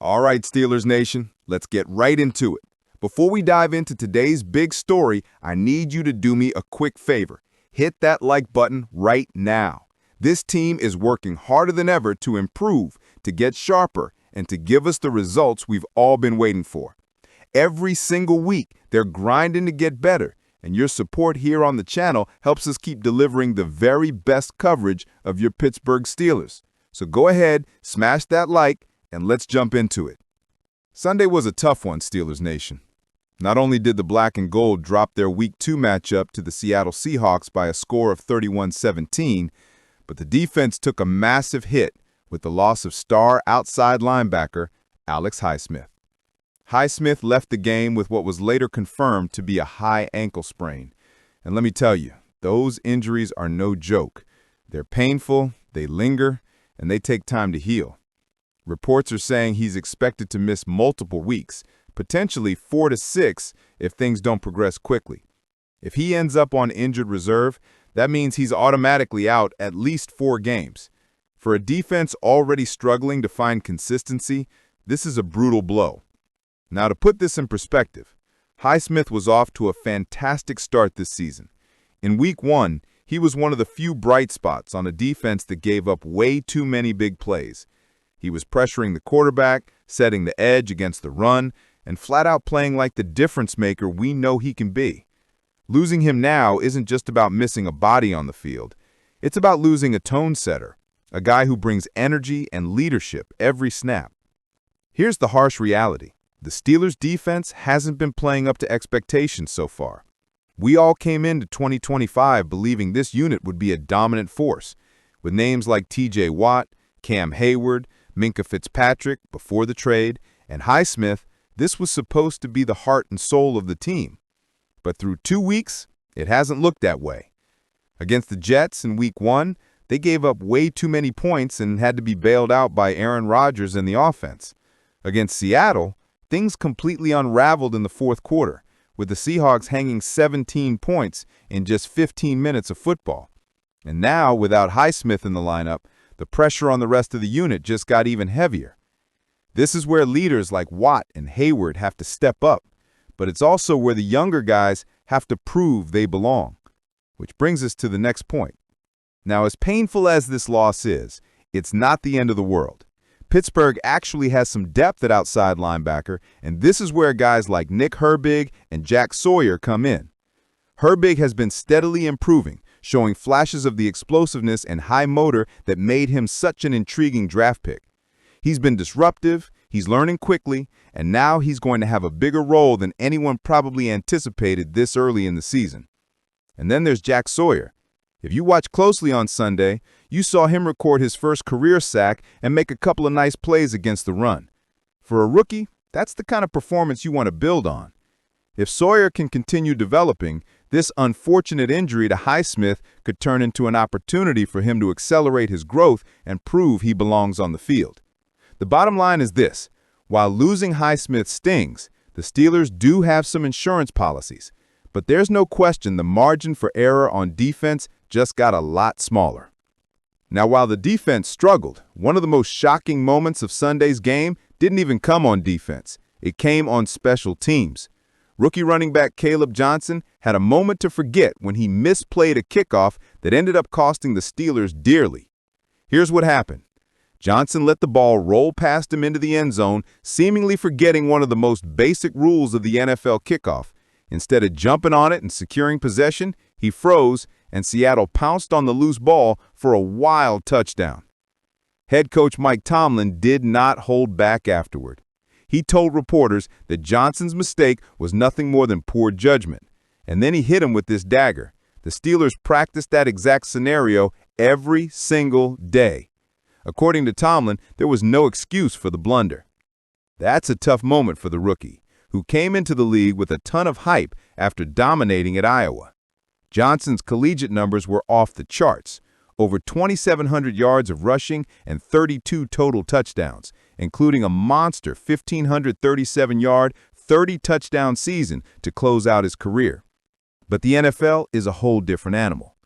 All right, Steelers Nation, let's get right into it. Before we dive into today's big story, I need you to do me a quick favor. Hit that like button right now. This team is working harder than ever to improve, to get sharper, and to give us the results we've all been waiting for. Every single week, they're grinding to get better, and your support here on the channel helps us keep delivering the very best coverage of your Pittsburgh Steelers. So go ahead, smash that like, and let's jump into it. Sunday was a tough one, Steelers Nation. Not only did the black and gold drop their Week 2 matchup to the Seattle Seahawks by a score of 31-17, but the defense took a massive hit with the loss of star outside linebacker Alex Highsmith. Highsmith left the game with what was later confirmed to be a high ankle sprain. And let me tell you, those injuries are no joke. They're painful, they linger, and they take time to heal. Reports are saying he's expected to miss multiple weeks, potentially 4 to 6 if things don't progress quickly. If he ends up on injured reserve, that means he's automatically out at least 4 games. For a defense already struggling to find consistency, this is a brutal blow. Now, to put this in perspective, Highsmith was off to a fantastic start this season. In Week 1, he was one of the few bright spots on a defense that gave up way too many big plays. He was pressuring the quarterback, setting the edge against the run, and flat out playing like the difference maker we know he can be. Losing him now isn't just about missing a body on the field. It's about losing a tone setter, a guy who brings energy and leadership every snap. Here's the harsh reality. The Steelers' defense hasn't been playing up to expectations so far. We all came into 2025 believing this unit would be a dominant force, with names like T.J. Watt, Cam Hayward, Minkah Fitzpatrick before the trade, and Highsmith. This was supposed to be the heart and soul of the team. But through 2 weeks, it hasn't looked that way. Against the Jets in Week 1, they gave up way too many points and had to be bailed out by Aaron Rodgers and the offense. Against Seattle, things completely unraveled in the fourth quarter, with the Seahawks hanging 17 points in just 15 minutes of football. And now, without Highsmith in the lineup, the pressure on the rest of the unit just got even heavier. This is where leaders like Watt and Hayward have to step up, but it's also where the younger guys have to prove they belong. Which brings us to the next point. Now, as painful as this loss is, it's not the end of the world. Pittsburgh actually has some depth at outside linebacker, and this is where guys like Nick Herbig and Jack Sawyer come in. Herbig has been steadily improving, showing flashes of the explosiveness and high motor that made him such an intriguing draft pick. He's been disruptive, he's learning quickly, and now he's going to have a bigger role than anyone probably anticipated this early in the season. And then there's Jack Sawyer. If you watch closely on Sunday, you saw him record his first career sack and make a couple of nice plays against the run. For a rookie, that's the kind of performance you want to build on. If Sawyer can continue developing, this unfortunate injury to Highsmith could turn into an opportunity for him to accelerate his growth and prove he belongs on the field. The bottom line is this: while losing Highsmith stings, the Steelers do have some insurance policies, but there's no question the margin for error on defense just got a lot smaller. Now, while the defense struggled, one of the most shocking moments of Sunday's game didn't even come on defense. It came on special teams. Rookie running back Caleb Johnson had a moment to forget when he misplayed a kickoff that ended up costing the Steelers dearly. Here's what happened. Johnson let the ball roll past him into the end zone, seemingly forgetting one of the most basic rules of the NFL kickoff. Instead of jumping on it and securing possession, he froze, and Seattle pounced on the loose ball for a wild touchdown. Head coach Mike Tomlin did not hold back afterward. He told reporters that Johnson's mistake was nothing more than poor judgment, and then he hit him with this dagger. The Steelers practiced that exact scenario every single day. According to Tomlin, there was no excuse for the blunder. That's a tough moment for the rookie, who came into the league with a ton of hype after dominating at Iowa. Johnson's collegiate numbers were off the charts, over 2,700 yards of rushing and 32 total touchdowns, including a monster 1,537-yard, 30-touchdown season to close out his career. But the NFL is a whole different animal.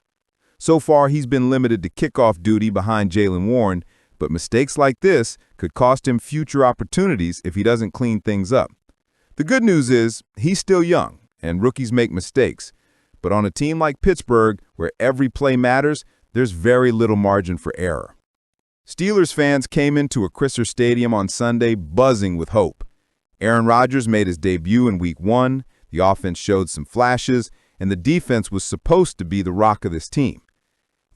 So far, he's been limited to kickoff duty behind Jaylen Warren, but mistakes like this could cost him future opportunities if he doesn't clean things up. The good news is he's still young, and rookies make mistakes. But on a team like Pittsburgh, where every play matters, there's very little margin for error. Steelers fans came into Acrisure Stadium on Sunday buzzing with hope. Aaron Rodgers made his debut in Week 1, the offense showed some flashes, and the defense was supposed to be the rock of this team.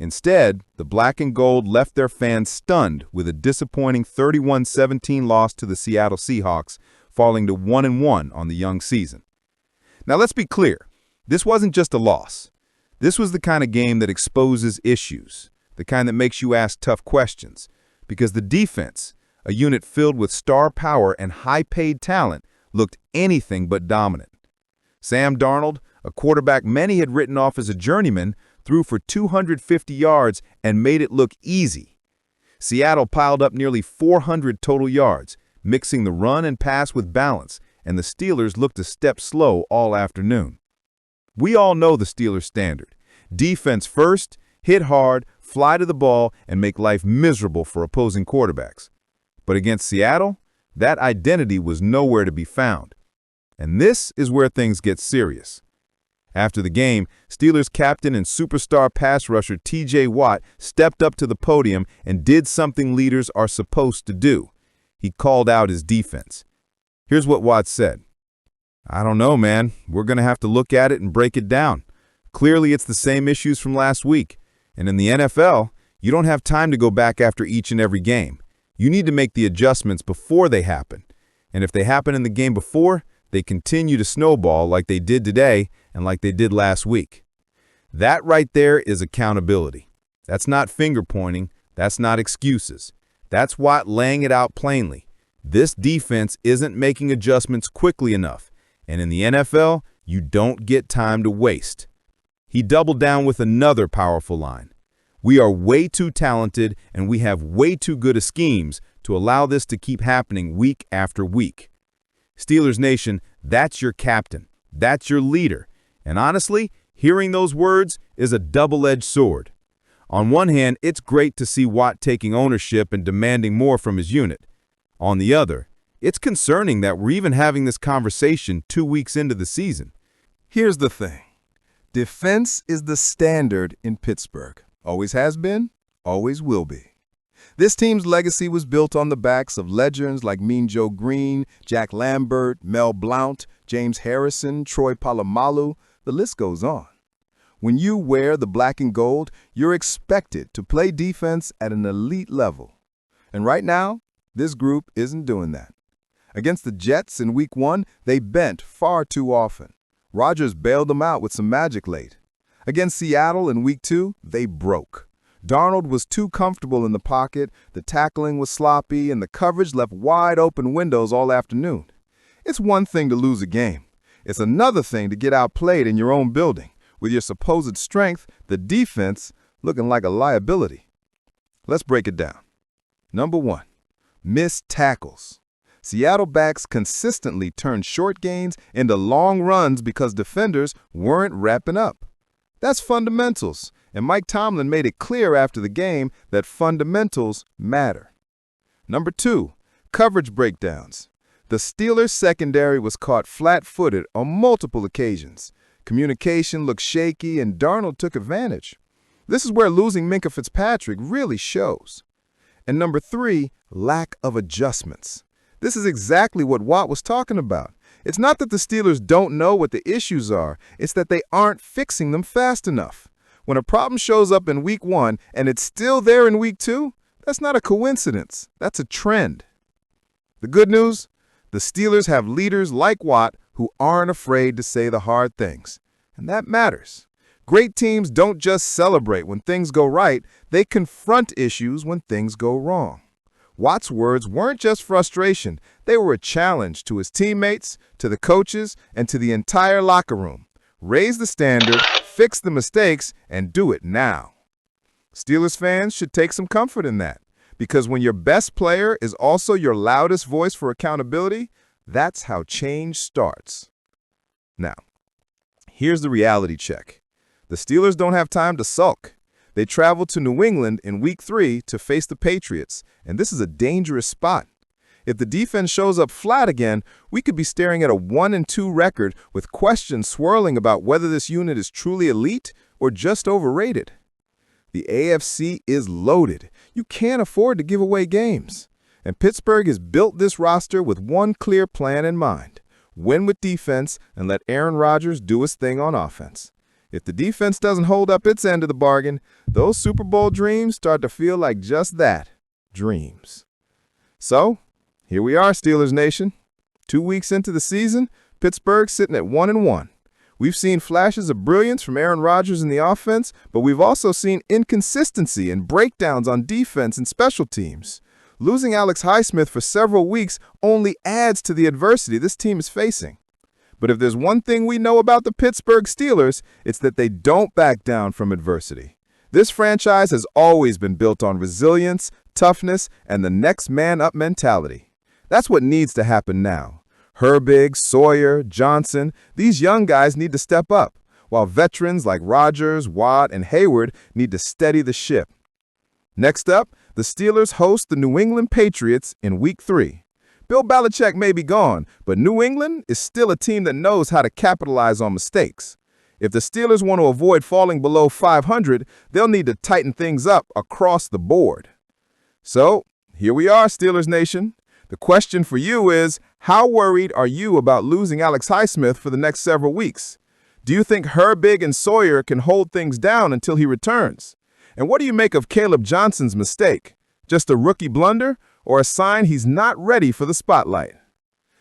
Instead, the black and gold left their fans stunned with a disappointing 31-17 loss to the Seattle Seahawks, falling to 1-1 on the young season. Now let's be clear, this wasn't just a loss. This was the kind of game that exposes issues, the kind that makes you ask tough questions, because the defense, a unit filled with star power and high-paid talent, looked anything but dominant. Sam Darnold, a quarterback many had written off as a journeyman, threw for 250 yards and made it look easy. Seattle piled up nearly 400 total yards, mixing the run and pass with balance, and the Steelers looked a step slow all afternoon. We all know the Steelers standard: defense first, hit hard, fly to the ball, and make life miserable for opposing quarterbacks. But against Seattle, that identity was nowhere to be found. And this is where things get serious. After the game, Steelers captain and superstar pass rusher T.J. Watt stepped up to the podium and did something leaders are supposed to do. He called out his defense. Here's what Watt said. "I don't know, man. We're going to have to look at it and break it down. Clearly, it's the same issues from last week. And in the NFL, you don't have time to go back after each and every game. You need to make the adjustments before they happen. And if they happen in the game before, they continue to snowball like they did today and like they did last week." That right there is accountability. That's not finger-pointing. That's not excuses. That's Watt laying it out plainly. This defense isn't making adjustments quickly enough, and in the NFL, you don't get time to waste. He doubled down with another powerful line. "We are way too talented, and we have way too good of schemes to allow this to keep happening week after week." Steelers Nation, that's your captain. That's your leader. And honestly, hearing those words is a double-edged sword. On one hand, it's great to see Watt taking ownership and demanding more from his unit. On the other, it's concerning that we're even having this conversation 2 weeks into the season. Here's the thing. Defense is the standard in Pittsburgh. Always has been, always will be. This team's legacy was built on the backs of legends like Mean Joe Green, Jack Lambert, Mel Blount, James Harrison, Troy Polamalu. The list goes on. When you wear the black and gold, you're expected to play defense at an elite level. And right now, this group isn't doing that. Against the Jets in Week 1, they bent far too often. Rodgers bailed them out with some magic late. Against Seattle in Week 2, they broke. Darnold was too comfortable in the pocket, the tackling was sloppy, and the coverage left wide open windows all afternoon. It's one thing to lose a game. It's another thing to get outplayed in your own building, with your supposed strength, the defense, looking like a liability. Let's break it down. Number 1, missed tackles. Seattle backs consistently turned short gains into long runs because defenders weren't wrapping up. That's fundamentals, and Mike Tomlin made it clear after the game that fundamentals matter. Number 2, coverage breakdowns. The Steelers' secondary was caught flat-footed on multiple occasions. Communication looked shaky, and Darnold took advantage. This is where losing Minkah Fitzpatrick really shows. And number 3, lack of adjustments. This is exactly what Watt was talking about. It's not that the Steelers don't know what the issues are, it's that they aren't fixing them fast enough. When a problem shows up in Week 1 and it's still there in Week 2, that's not a coincidence. That's a trend. The good news? The Steelers have leaders like Watt who aren't afraid to say the hard things. And that matters. Great teams don't just celebrate when things go right, they confront issues when things go wrong. Watt's words weren't just frustration, they were a challenge to his teammates, to the coaches, and to the entire locker room. Raise the standard, fix the mistakes, and do it now. Steelers fans should take some comfort in that, because when your best player is also your loudest voice for accountability, that's how change starts. Now, here's the reality check. The Steelers don't have time to sulk. They travel to New England in Week 3 to face the Patriots, and this is a dangerous spot. If the defense shows up flat again, we could be staring at a 1-2 record with questions swirling about whether this unit is truly elite or just overrated. The AFC is loaded. You can't afford to give away games. And Pittsburgh has built this roster with one clear plan in mind: win with defense and let Aaron Rodgers do his thing on offense. If the defense doesn't hold up its end of the bargain, those Super Bowl dreams start to feel like just that, dreams. So, here we are, Steelers Nation. 2 weeks into the season, Pittsburgh sitting at 1-1. We've seen flashes of brilliance from Aaron Rodgers in the offense, but we've also seen inconsistency and breakdowns on defense and special teams. Losing Alex Highsmith for several weeks only adds to the adversity this team is facing. But if there's one thing we know about the Pittsburgh Steelers, it's that they don't back down from adversity. This franchise has always been built on resilience, toughness, and the next man up mentality. That's what needs to happen now. Herbig, Sawyer, Johnson, these young guys need to step up, while veterans like Rodgers, Watt, and Hayward need to steady the ship. Next up, the Steelers host the New England Patriots in Week 3. Bill Belichick may be gone, but New England is still a team that knows how to capitalize on mistakes. If the Steelers want to avoid falling below 500, they'll need to tighten things up across the board. So, here we are, Steelers Nation. The question for you is, how worried are you about losing Alex Highsmith for the next several weeks? Do you think Herbig and Sawyer can hold things down until he returns? And what do you make of Caleb Johnson's mistake? Just a rookie blunder or a sign he's not ready for the spotlight?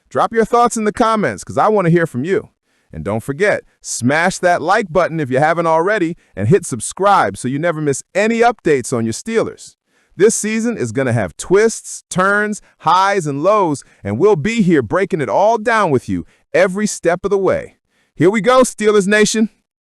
Drop your thoughts in the comments because I want to hear from you. And don't forget, smash that like button if you haven't already and hit subscribe so you never miss any updates on your Steelers. This season is going to have twists, turns, highs, and lows, and we'll be here breaking it all down with you every step of the way. Here we go, Steelers Nation.